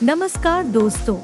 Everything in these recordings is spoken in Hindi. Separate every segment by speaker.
Speaker 1: नमस्कार दोस्तों,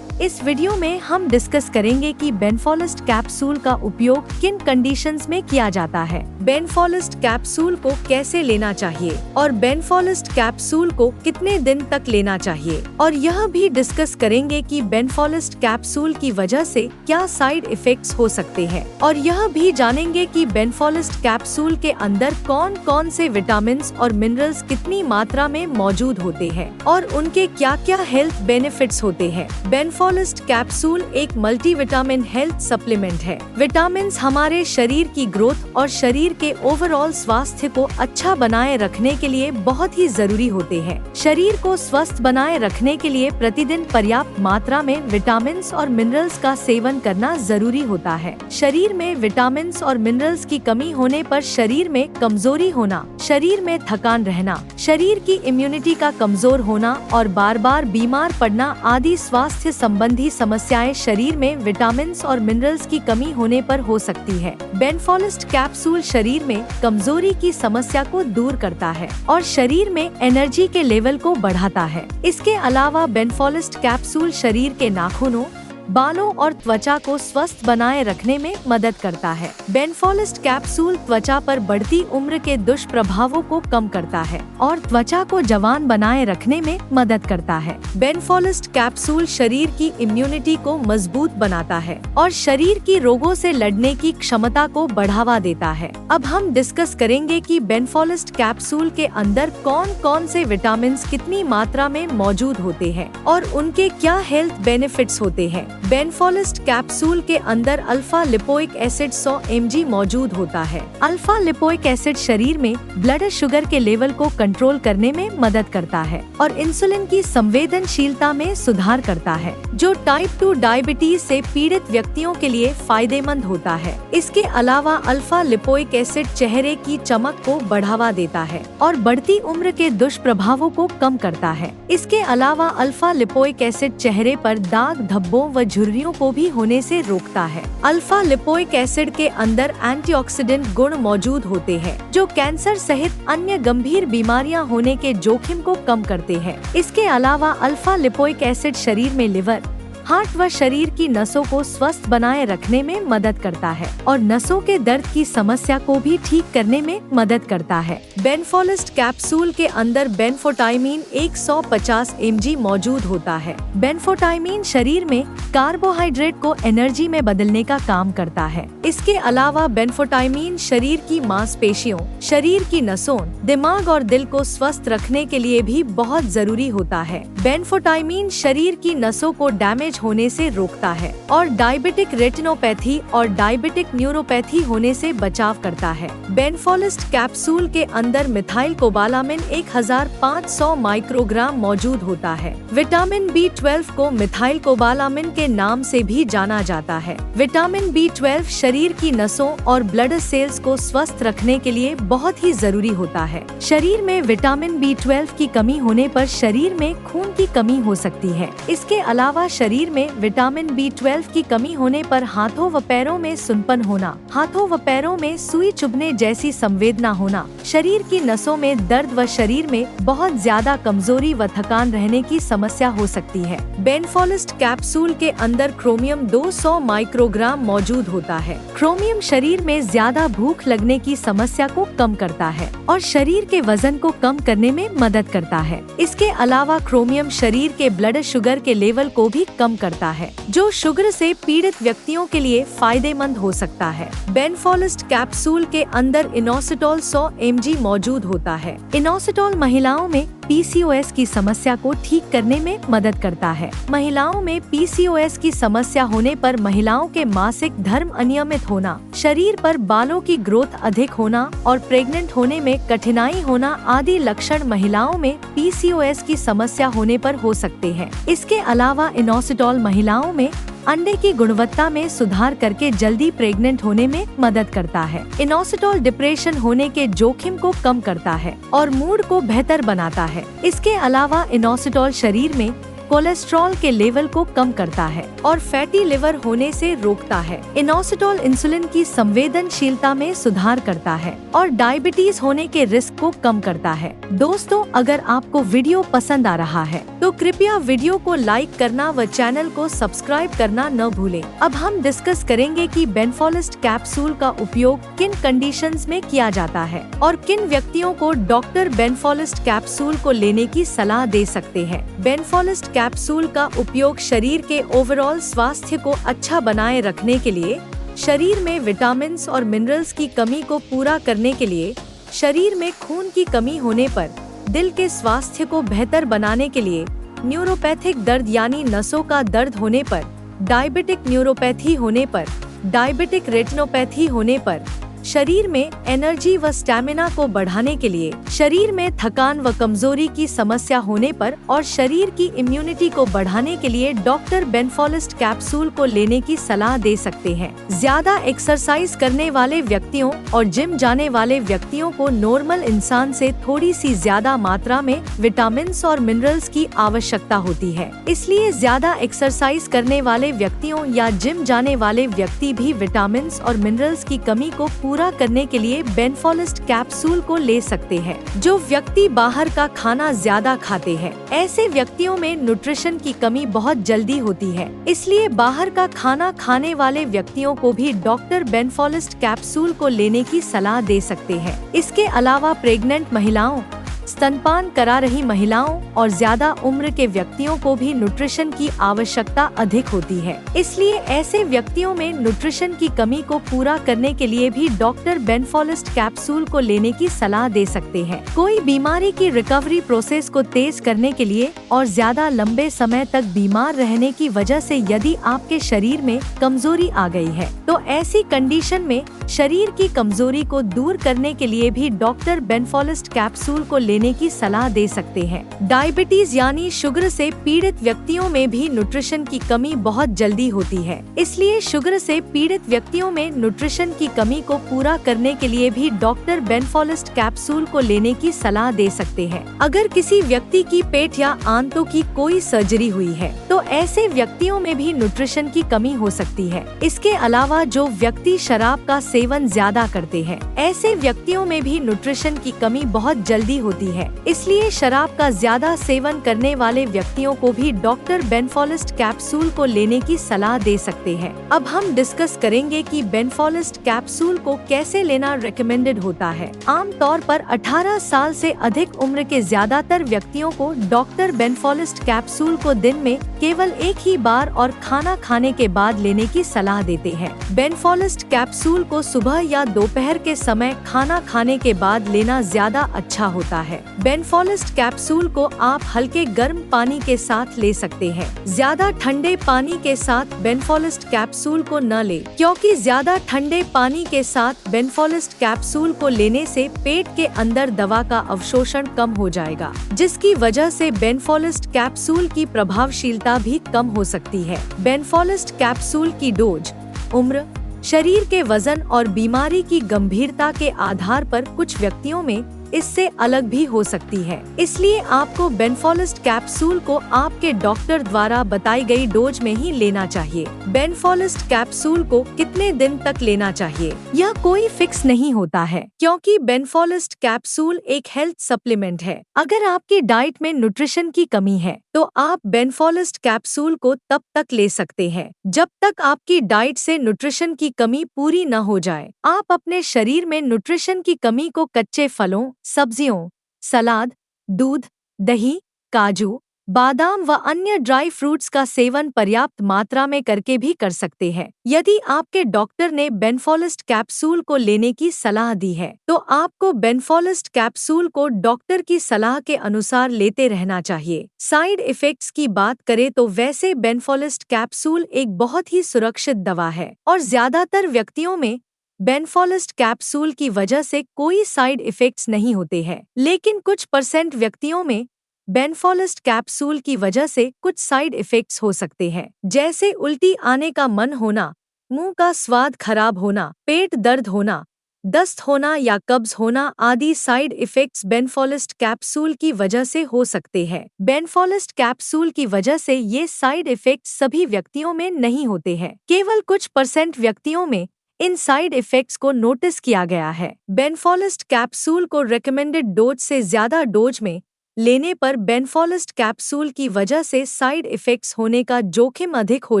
Speaker 1: इस वीडियो में हम डिस्कस करेंगे कि बेनफोलिस्ट कैप्सूल का उपयोग किन कंडीशंस में किया जाता है, बेनफोलिस्ट कैप्सूल को कैसे लेना चाहिए और बेनफोलिस्ट कैप्सूल को कितने दिन तक लेना चाहिए, और यह भी डिस्कस करेंगे कि बेनफोलिस्ट कैप्सूल की वजह से क्या साइड इफेक्ट्स हो सकते हैं, और यह भी जानेंगे कि बेनफोलिस्ट कैप्सूल के अंदर कौन कौन से विटामिन और मिनरल्स कितनी मात्रा में मौजूद होते हैं और उनके क्या क्या हेल्थ बेनिफिट्स होते हैं। बेनफोलिस्ट कैप्सूल एक मल्टीविटामिन हेल्थ सप्लीमेंट है। विटामिन हमारे शरीर की ग्रोथ और शरीर के ओवरऑल स्वास्थ्य को अच्छा बनाए रखने के लिए बहुत ही जरूरी होते हैं। शरीर को स्वस्थ बनाए रखने के लिए प्रतिदिन पर्याप्त मात्रा में विटामिन और मिनरल्स का सेवन करना जरूरी होता है। शरीर में विटामिन और मिनरल्स की कमी होने पर शरीर में कमजोरी होना, शरीर में थकान रहना, शरीर की इम्यूनिटी का कमजोर होना और बार बार बीमार पड़ना आदि स्वास्थ्य संबंधी समस्याएं शरीर में विटामिन और मिनरल्स की कमी होने पर हो सकती है। बेनफोलिस्ट कैप्सूल शरीर में कमजोरी की समस्या को दूर करता है और शरीर में एनर्जी के लेवल को बढ़ाता है। इसके अलावा बेनफोलिस्ट कैप्सूल शरीर के नाखूनों, बालों और त्वचा को स्वस्थ बनाए रखने में मदद करता है। बेनफोलिस्ट कैप्सूल त्वचा पर बढ़ती उम्र के दुष्प्रभावों को कम करता है और त्वचा को जवान बनाए रखने में मदद करता है। बेनफोलिस्ट कैप्सूल शरीर की इम्यूनिटी को मजबूत बनाता है और शरीर की रोगों से लड़ने की क्षमता को बढ़ावा देता है। अब हम डिस्कस करेंगे कि बेनफोलिस्ट कैप्सूल के अंदर कौन कौन से विटामिन कितनी मात्रा में मौजूद होते हैं और उनके क्या हेल्थ बेनिफिट्स होते हैं। बेनफोलिस्ट कैप्सूल के अंदर अल्फा लिपोइक एसिड 100 mg मौजूद होता है। अल्फा लिपोइक एसिड शरीर में ब्लड शुगर के लेवल को कंट्रोल करने में मदद करता है और इंसुलिन की संवेदनशीलता में सुधार करता है, जो टाइप 2 डायबिटीज से पीड़ित व्यक्तियों के लिए फायदेमंद होता है। इसके अलावा अल्फा लिपोइक एसिड चेहरे की चमक को बढ़ावा देता है और बढ़ती उम्र के दुष्प्रभावों को कम करता है। इसके अलावा अल्फा लिपोइक एसिड चेहरे पर दाग, धब्बों व झुर्रियों को भी होने से रोकता है। अल्फा लिपोइक एसिड के अंदर एंटीऑक्सीडेंट गुण मौजूद होते हैं, जो कैंसर सहित अन्य गंभीर बीमारियां होने के जोखिम को कम करते हैं। इसके अलावा अल्फा लिपोइक एसिड शरीर में लिवर, हार्ट व शरीर की नसों को स्वस्थ बनाए रखने में मदद करता है और नसों के दर्द की समस्या को भी ठीक करने में मदद करता है। बेनफोलिस्ट कैप्सूल के अंदर बेनफोटाइमिन 150 mg मौजूद होता है। बेनफोटाइमिन शरीर में कार्बोहाइड्रेट को एनर्जी में बदलने का काम करता है। इसके अलावा बेनफोटाइमिन शरीर की मांसपेशियों, शरीर की नसों, दिमाग और दिल को स्वस्थ रखने के लिए भी बहुत जरूरी होता है। बेनफोटाइमिन शरीर की नसों को डैमेज होने से रोकता है और डायबिटिक रेटिनोपैथी और डायबिटिक न्यूरोपैथी होने से बचाव करता है। बेनफोलिस्ट कैप्सूल के अंदर मिथाइल कोबालामिन 1500 माइक्रोग्राम मौजूद होता है। विटामिन B12 को मिथाइल कोबालामिन के नाम से भी जाना जाता है। विटामिन B12 शरीर की नसों और ब्लड सेल्स को स्वस्थ रखने के लिए बहुत ही जरूरी होता है। शरीर में विटामिन B12 की कमी होने पर शरीर में खून की कमी हो सकती है। इसके अलावा शरीर में विटामिन B12 की कमी होने पर हाथों व पैरों में सुनपन होना, हाथों व पैरों में सुई चुभने जैसी संवेदना होना, शरीर की नसों में दर्द व शरीर में बहुत ज्यादा कमजोरी व थकान रहने की समस्या हो सकती है। बेनफोलिस्ट कैप्सूल के अंदर क्रोमियम 200 माइक्रोग्राम मौजूद होता है। क्रोमियम शरीर में ज्यादा भूख लगने की समस्या को कम करता है और शरीर के वजन को कम करने में मदद करता है। इसके अलावा क्रोमियम शरीर के ब्लड शुगर के लेवल को भी कम करता है, जो शुगर से पीड़ित व्यक्तियों के लिए फायदेमंद हो सकता है। बेनफोलिस्ट कैप्सूल के अंदर इनोसिटोल 100 mg मौजूद होता है। इनोसिटोल महिलाओं में PCOS की समस्या को ठीक करने में मदद करता है। महिलाओं में PCOS की समस्या होने पर महिलाओं के मासिक धर्म अनियमित होना, शरीर पर बालों की ग्रोथ अधिक होना और प्रेग्नेंट होने में कठिनाई होना आदि लक्षण महिलाओं में PCOS की समस्या होने पर हो सकते हैं। इसके अलावा इनोसिटोल महिलाओं में अंडे की गुणवत्ता में सुधार करके जल्दी प्रेग्नेंट होने में मदद करता है। इनोसिटोल डिप्रेशन होने के जोखिम को कम करता है और मूड को बेहतर बनाता है। इसके अलावा इनोसिटोल शरीर में कोलेस्ट्रॉल के लेवल को कम करता है और फैटी लिवर होने से रोकता है। इनोसिटोल इंसुलिन की संवेदनशीलता में सुधार करता है और डायबिटीज होने के रिस्क को कम करता है। दोस्तों, अगर आपको वीडियो पसंद आ रहा है तो तो कृपया वीडियो को लाइक करना व चैनल को सब्सक्राइब करना न भूलें। अब हम डिस्कस करेंगे कि बेनफोलिस्ट कैप्सूल का उपयोग किन कंडीशंस में किया जाता है और किन व्यक्तियों को डॉक्टर बेनफोलिस्ट कैप्सूल को लेने की सलाह दे सकते हैं। बेनफोलिस्ट कैप्सूल का उपयोग शरीर के ओवरऑल स्वास्थ्य को अच्छा बनाए रखने के लिए, शरीर में विटामिन्स और मिनरल्स की कमी को पूरा करने के लिए, शरीर में खून की कमी होने पर, दिल के स्वास्थ्य को बेहतर बनाने के लिए, न्यूरोपैथिक दर्द यानी नसों का दर्द होने पर, डायबिटिक न्यूरोपैथी होने पर, डायबिटिक रेटिनोपैथी होने पर, शरीर में एनर्जी व स्टैमिना को बढ़ाने के लिए, शरीर में थकान व कमजोरी की समस्या होने पर और शरीर की इम्यूनिटी को बढ़ाने के लिए डॉक्टर बेनफोलिस्ट कैप्सूल को लेने की सलाह दे सकते हैं। ज्यादा एक्सरसाइज करने वाले व्यक्तियों और जिम जाने वाले व्यक्तियों को नॉर्मल इंसान से थोड़ी सी ज्यादा मात्रा में विटामिन्स और मिनरल्स की आवश्यकता होती है। इसलिए ज्यादा एक्सरसाइज करने वाले व्यक्तियों या जिम जाने वाले व्यक्ति भी विटामिन्स और मिनरल्स की कमी को पूरा करने के लिए बेनफोलिस्ट कैप्सूल को ले सकते हैं। जो व्यक्ति बाहर का खाना ज्यादा खाते हैं, ऐसे व्यक्तियों में न्यूट्रिशन की कमी बहुत जल्दी होती है। इसलिए बाहर का खाना खाने वाले व्यक्तियों को भी डॉक्टर बेनफोलिस्ट कैप्सूल को लेने की सलाह दे सकते हैं। इसके अलावा प्रेग्नेंट महिलाओं, स्तनपान करा रही महिलाओं और ज्यादा उम्र के व्यक्तियों को भी न्यूट्रिशन की आवश्यकता अधिक होती है। इसलिए ऐसे व्यक्तियों में न्यूट्रिशन की कमी को पूरा करने के लिए भी डॉक्टर बेनफोलिस्ट कैप्सूल को लेने की सलाह दे सकते हैं। कोई बीमारी की रिकवरी प्रोसेस को तेज करने के लिए और ज्यादा लंबे समय तक बीमार रहने की वजह से यदि आपके शरीर में कमजोरी आ गई है, तो ऐसी कंडीशन में शरीर की कमजोरी को दूर करने के लिए भी डॉक्टर बेनफोलिस्ट कैप्सूल को लेने की सलाह दे सकते हैं। डायबिटीज यानी शुगर से पीड़ित व्यक्तियों में भी न्यूट्रिशन की कमी बहुत जल्दी होती है। इसलिए शुगर से पीड़ित व्यक्तियों में न्यूट्रिशन की कमी को पूरा करने के लिए भी डॉक्टर बेनफोलिस्ट कैप्सूल को लेने की सलाह दे सकते हैं। अगर किसी व्यक्ति की पेट या आंतों की कोई सर्जरी हुई है, तो ऐसे व्यक्तियों में भी न्यूट्रिशन की कमी हो सकती है। इसके अलावा जो व्यक्ति शराब का सेवन ज्यादा करते हैं, ऐसे व्यक्तियों में भी न्यूट्रिशन की कमी बहुत जल्दी होती है। इसलिए शराब का ज्यादा सेवन करने वाले व्यक्तियों को भी डॉक्टर बेनफोलिस्ट कैप्सूल को लेने की सलाह दे सकते हैं। अब हम डिस्कस करेंगे कि बेनफोलिस्ट कैप्सूल को कैसे लेना रिकमेंडेड होता है। आमतौर पर 18 साल से अधिक उम्र के ज्यादातर व्यक्तियों को डॉक्टर बेनफोलिस्ट कैप्सूल को दिन में केवल एक ही बार और खाना खाने के बाद लेने की सलाह देते हैं। बेनफोलिस्ट कैप्सूल को सुबह या दोपहर के समय खाना खाने के बाद लेना ज्यादा अच्छा होता है। बेनफोलिस्ट कैप्सूल को आप हल्के गर्म पानी के साथ ले सकते हैं। ज्यादा ठंडे पानी के साथ बेनफोलिस्ट कैप्सूल को न लें, क्योंकि ज्यादा ठंडे पानी के साथ बेनफोलिस्ट कैप्सूल को लेने से पेट के अंदर दवा का अवशोषण कम हो जाएगा, जिसकी वजह से बेनफोलिस्ट कैप्सूल की प्रभावशीलता भी कम हो सकती है। बेनफोलिस्ट कैप्सूल की डोज, उम्र, शरीर के वजन और बीमारी की गंभीरता के आधार पर कुछ व्यक्तियों में इससे अलग भी हो सकती है। इसलिए आपको बेनफोलिस्ट कैप्सूल को आपके डॉक्टर द्वारा बताई गई डोज में ही लेना चाहिए। बेनफोलिस्ट कैप्सूल को कितने दिन तक लेना चाहिए, यह कोई फिक्स नहीं होता है, क्योंकि बेनफोलिस्ट कैप्सूल एक हेल्थ सप्लीमेंट है। अगर आपकी डाइट में न्यूट्रिशन की कमी है, तो आप बेनफोलिस्ट कैप्सूल को तब तक ले सकते हैं जब तक आपकी डाइट से न्यूट्रिशन की कमी पूरी न हो जाए। आप अपने शरीर में न्यूट्रिशन की कमी को कच्चे फलों, सब्जियों, सलाद, दूध, दही, काजू, बादाम व अन्य ड्राई फ्रूट्स का सेवन पर्याप्त मात्रा में करके भी कर सकते हैं। यदि आपके डॉक्टर ने बेनफोलिस्ट कैप्सूल को लेने की सलाह दी है, तो आपको बेनफोलिस्ट कैप्सूल को डॉक्टर की सलाह के अनुसार लेते रहना चाहिए। साइड इफेक्ट्स की बात करें तो वैसे बेनफोलिस्ट कैप्सूल एक बहुत ही सुरक्षित दवा है और ज्यादातर व्यक्तियों में बेनफोलिस्ट कैप्सूल की वजह से कोई साइड इफेक्ट्स नहीं होते हैं, लेकिन कुछ % व्यक्तियों में बेनफोलिस्ट कैप्सूल की वजह से कुछ साइड इफेक्ट्स हो सकते हैं, जैसे उल्टी आने का मन होना, मुंह का स्वाद खराब होना, पेट दर्द होना, दस्त होना या कब्ज होना आदि साइड इफेक्ट्स बेनफोलिस्ट कैप्सूल की वजह से हो सकते हैं। बेनफोलिस्ट कैप्सूल की वजह से ये साइड इफेक्ट्स सभी व्यक्तियों में नहीं होते हैं, केवल कुछ % व्यक्तियों में इन साइड इफेक्ट्स को नोटिस किया गया है। बेनफोलिस्ट कैप्सूल को रिकमेंडेड डोज से ज्यादा डोज में लेने पर बेनफोलिस्ट कैप्सूल की वजह से साइड इफेक्ट्स होने का जोखिम अधिक हो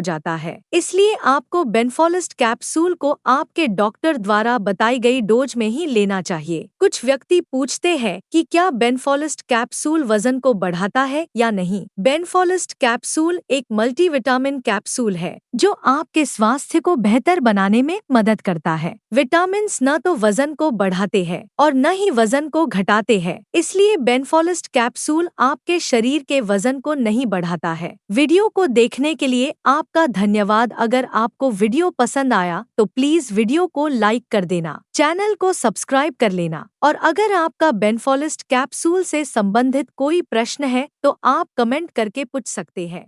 Speaker 1: जाता है। इसलिए आपको बेनफोलिस्ट कैप्सूल को आपके डॉक्टर द्वारा बताई गई डोज में ही लेना चाहिए। कुछ व्यक्ति पूछते हैं कि क्या बेनफोलिस्ट कैप्सूल वजन को बढ़ाता है या नहीं। बेनफोलिस्ट कैप्सूल एक मल्टीविटामिन कैप्सूल है जो आपके स्वास्थ्य को बेहतर बनाने में मदद करता है। विटामिन्स न तो वजन को बढ़ाते हैं और न ही वजन को घटाते हैं, इसलिए बेनफोलिस्ट कैप्सूल आपके शरीर के वजन को नहीं बढ़ाता है। वीडियो को देखने के लिए आपका धन्यवाद। अगर आपको वीडियो पसंद आया तो प्लीज वीडियो को लाइक कर देना, चैनल को सब्सक्राइब कर लेना और अगर आपका बेनफोलिस्ट कैप्सूल से संबंधित कोई प्रश्न है तो आप कमेंट करके पूछ सकते हैं।